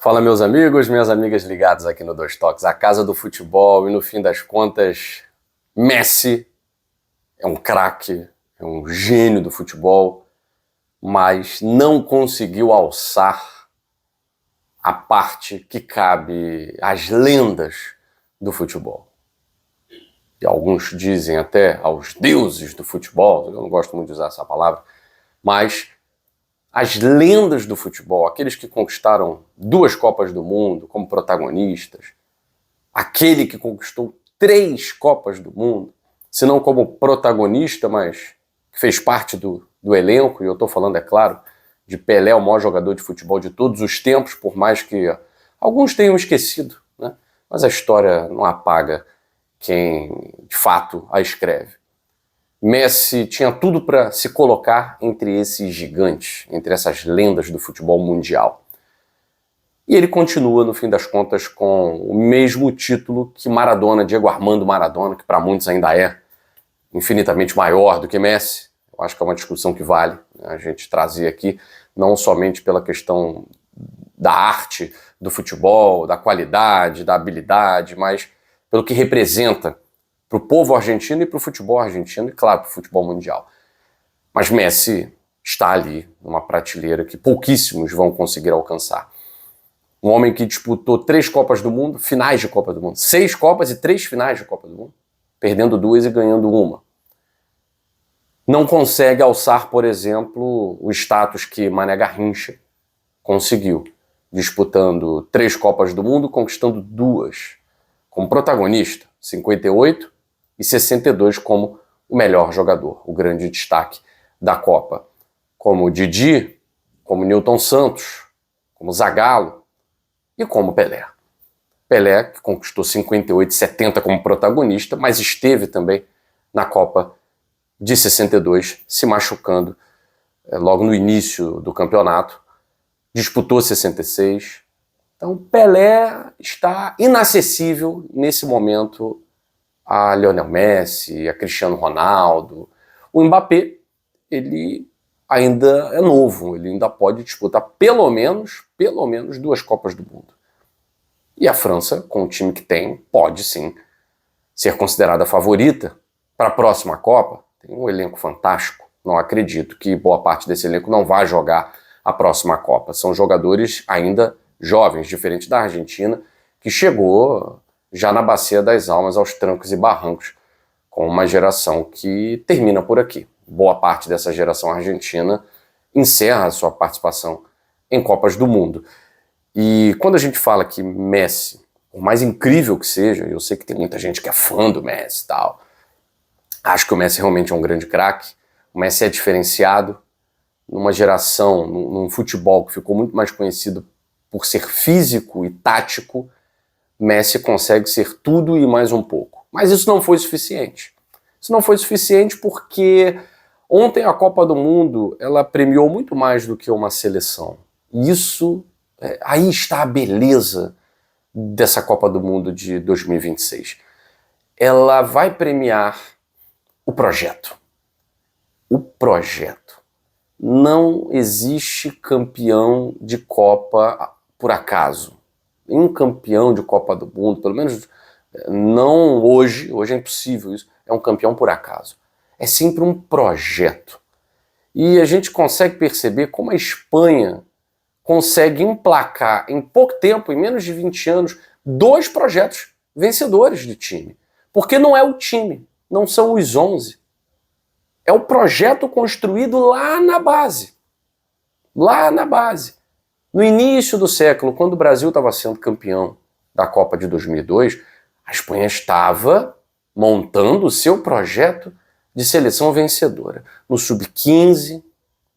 Fala, meus amigos, minhas amigas ligadas aqui no Dois Toques, a casa do futebol, e no fim das contas, Messi é um craque, é um gênio do futebol, mas não conseguiu alçar a parte que cabe às lendas do futebol. E alguns dizem até aos deuses do futebol, eu não gosto muito de usar essa palavra, mas as lendas do futebol, aqueles que conquistaram 2 Copas do Mundo como protagonistas, aquele que conquistou 3 Copas do Mundo, se não como protagonista, mas que fez parte do elenco, e eu estou falando, é claro, de Pelé, o maior jogador de futebol de todos os tempos, por mais que alguns tenham esquecido, né? Mas a história não apaga quem de fato a escreve. Messi tinha tudo para se colocar entre esses gigantes, entre essas lendas do futebol mundial. E ele continua, no fim das contas, com o mesmo título que Maradona, Diego Armando Maradona, que para muitos ainda é infinitamente maior do que Messi. Eu acho que é uma discussão que vale, né, a gente trazer aqui, não somente pela questão da arte do futebol, da qualidade, da habilidade, mas pelo que representa para o povo argentino e para o futebol argentino e, claro, para o futebol mundial. Mas Messi está ali, numa prateleira que pouquíssimos vão conseguir alcançar. Um homem que disputou 3 Copas do Mundo, finais de Copa do Mundo, 6 Copas e 3 finais de Copa do Mundo, perdendo 2 e ganhando 1. Não consegue alçar, por exemplo, o status que Mané Garrincha conseguiu, disputando 3 Copas do Mundo, conquistando 2 como protagonista, 58 e 62 como o melhor jogador, o grande destaque da Copa. Como Didi, como Nilton Santos, como Zagallo e como Pelé. Pelé, que conquistou 58 e 70 como protagonista, mas esteve também na Copa de 62, se machucando logo no início do campeonato. Disputou 66. Então Pelé está inacessível nesse momento a Lionel Messi, a Cristiano Ronaldo. O Mbappé, ele ainda é novo, ele ainda pode disputar pelo menos 2 Copas do Mundo. E a França, com o time que tem, pode sim ser considerada a favorita para a próxima Copa. Tem um elenco fantástico, não acredito que boa parte desse elenco não vá jogar a próxima Copa. São jogadores ainda jovens, diferente da Argentina, que chegou já na bacia das almas, aos trancos e barrancos, com uma geração que termina por aqui. Boa parte dessa geração argentina encerra a sua participação em Copas do Mundo. E quando a gente fala que Messi, por mais incrível que seja, eu sei que tem muita gente que é fã do Messi e tal, acho que o Messi realmente é um grande craque, o Messi é diferenciado numa geração, num futebol que ficou muito mais conhecido por ser físico e tático. Messi consegue ser tudo e mais um pouco. Mas isso não foi suficiente. Isso não foi suficiente porque ontem a Copa do Mundo ela premiou muito mais do que uma seleção. E isso, aí está a beleza dessa Copa do Mundo de 2026. Ela vai premiar o projeto. O projeto. Não existe campeão de Copa por acaso. Um campeão de Copa do Mundo, pelo menos não hoje é impossível isso, é um campeão por acaso. É sempre um projeto. E a gente consegue perceber como a Espanha consegue emplacar em pouco tempo, em menos de 20 anos, 2 projetos vencedores de time. Porque não é o time, não são os 11. É o projeto construído lá na base. Lá na base. No início do século, quando o Brasil estava sendo campeão da Copa de 2002, a Espanha estava montando o seu projeto de seleção vencedora. No Sub-15,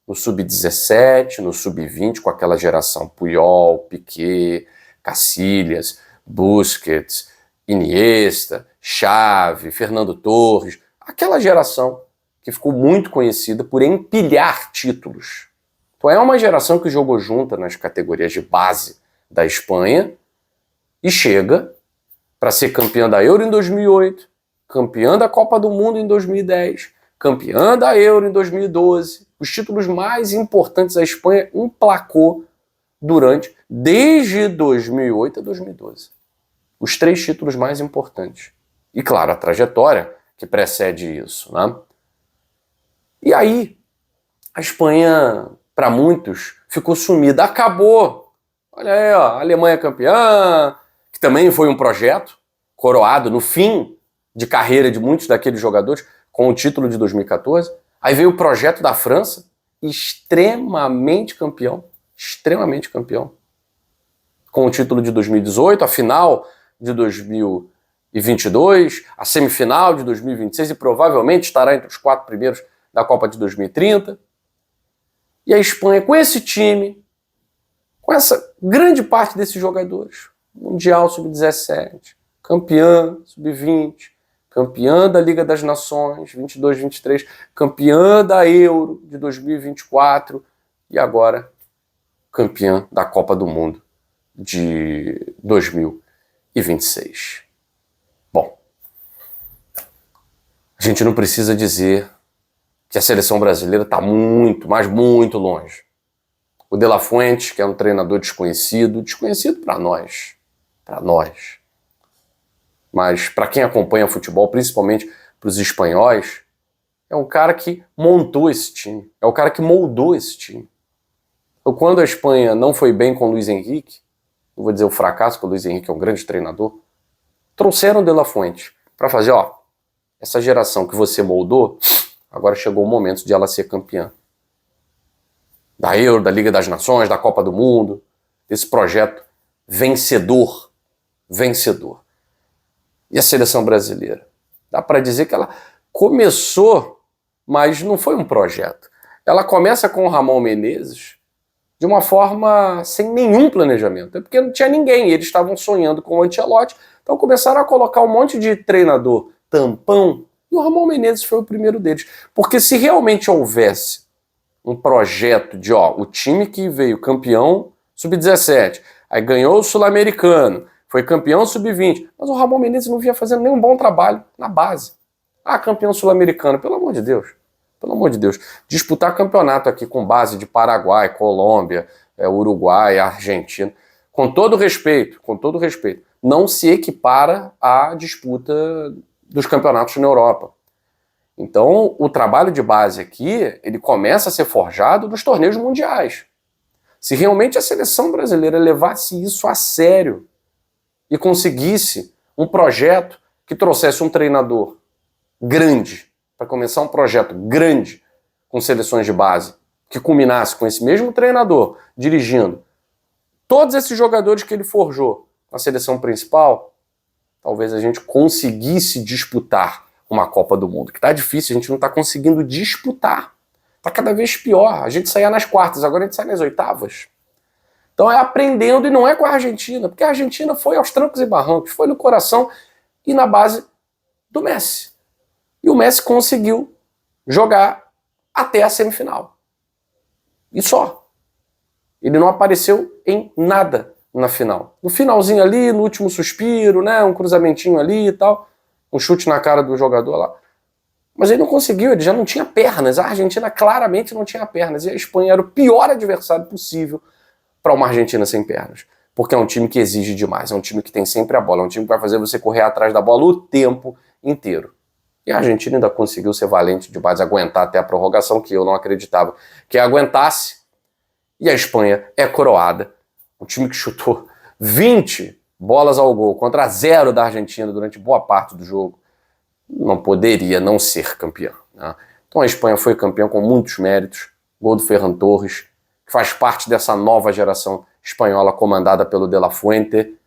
no Sub-17, no Sub-20, com aquela geração Puyol, Piqué, Casillas, Busquets, Iniesta, Xavi, Fernando Torres, aquela geração que ficou muito conhecida por empilhar títulos. Então é uma geração que jogou junta nas categorias de base da Espanha e chega para ser campeã da Euro em 2008, campeã da Copa do Mundo em 2010, campeã da Euro em 2012. Os títulos mais importantes a Espanha emplacou desde 2008 a 2012. Os 3 títulos mais importantes. E, claro, a trajetória que precede isso, né? E aí, a Espanha, para muitos, ficou sumida. Acabou. Olha aí, ó, a Alemanha campeã, que também foi um projeto coroado no fim de carreira de muitos daqueles jogadores, com o título de 2014. Aí veio o projeto da França, extremamente campeão, com o título de 2018, a final de 2022, a semifinal de 2026 e provavelmente estará entre os 4 primeiros da Copa de 2030. E a Espanha, com esse time, com essa grande parte desses jogadores, Mundial Sub-17, campeã Sub-20, campeã da Liga das Nações 22-23, campeã da Euro de 2024 e agora campeã da Copa do Mundo de 2026. Bom, a gente não precisa dizer que a seleção brasileira está muito, mas muito longe. O De La Fuente, que é um treinador desconhecido para nós, mas para quem acompanha futebol, principalmente para os espanhóis, é um cara que montou esse time, é o cara que moldou esse time. Então, quando a Espanha não foi bem com o Luis Henrique, não vou dizer o fracasso, porque o Luis Henrique é um grande treinador, trouxeram o De La Fuente para fazer, ó, essa geração que você moldou, agora chegou o momento de ela ser campeã. Da Euro, da Liga das Nações, da Copa do Mundo, desse projeto vencedor. E a seleção brasileira? Dá para dizer que ela começou, mas não foi um projeto. Ela começa com o Ramon Menezes de uma forma sem nenhum planejamento. É porque não tinha ninguém, eles estavam sonhando com o Ancelotti, então começaram a colocar um monte de treinador tampão, e o Ramon Menezes foi o primeiro deles. Porque se realmente houvesse um projeto de, ó, o time que veio campeão Sub-17, aí ganhou o Sul-Americano, foi campeão Sub-20, mas o Ramon Menezes não vinha fazendo nenhum bom trabalho na base. Ah, campeão Sul-Americano, pelo amor de Deus. Disputar campeonato aqui com base de Paraguai, Colômbia, Uruguai, Argentina, com todo respeito, não se equipara à disputa dos campeonatos na Europa. Então, o trabalho de base aqui, ele começa a ser forjado nos torneios mundiais. Se realmente a seleção brasileira levasse isso a sério e conseguisse um projeto que trouxesse um treinador grande, para começar um projeto grande com seleções de base, que culminasse com esse mesmo treinador dirigindo todos esses jogadores que ele forjou na seleção principal, talvez a gente conseguisse disputar uma Copa do Mundo, que tá difícil, a gente não tá conseguindo disputar. Tá cada vez pior. A gente saía nas quartas, agora a gente sai nas oitavas. Então é aprendendo, e não é com a Argentina, porque a Argentina foi aos trancos e barrancos, foi no coração e na base do Messi. E o Messi conseguiu jogar até a semifinal. E só. Ele não apareceu em nada na final. No finalzinho ali, no último suspiro, né, um cruzamentinho ali e tal, um chute na cara do jogador lá. Mas ele não conseguiu, ele já não tinha pernas. A Argentina claramente não tinha pernas. E a Espanha era o pior adversário possível para uma Argentina sem pernas. Porque é um time que exige demais, é um time que tem sempre a bola, é um time que vai fazer você correr atrás da bola o tempo inteiro. E a Argentina ainda conseguiu ser valente demais, aguentar até a prorrogação, que eu não acreditava que aguentasse. E a Espanha é coroada. Um time que chutou 20 bolas ao gol contra 0 da Argentina durante boa parte do jogo. Não poderia não ser campeão, né? Então a Espanha foi campeã com muitos méritos. Gol do Ferran Torres, que faz parte dessa nova geração espanhola comandada pelo De La Fuente,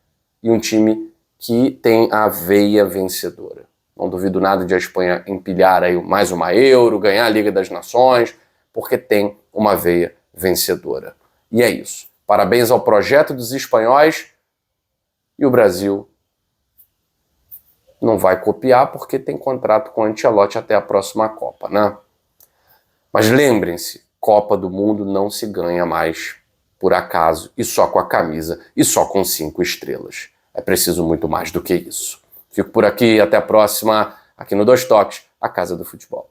e um time que tem a veia vencedora. Não duvido nada de a Espanha empilhar aí mais uma Euro, ganhar a Liga das Nações, porque tem uma veia vencedora. E é isso. Parabéns ao projeto dos espanhóis, e o Brasil não vai copiar porque tem contrato com o Ancelotti até a próxima Copa, né? Mas lembrem-se, Copa do Mundo não se ganha mais por acaso e só com a camisa e só com 5 estrelas. É preciso muito mais do que isso. Fico por aqui, até a próxima, aqui no Dois Toques, a Casa do Futebol.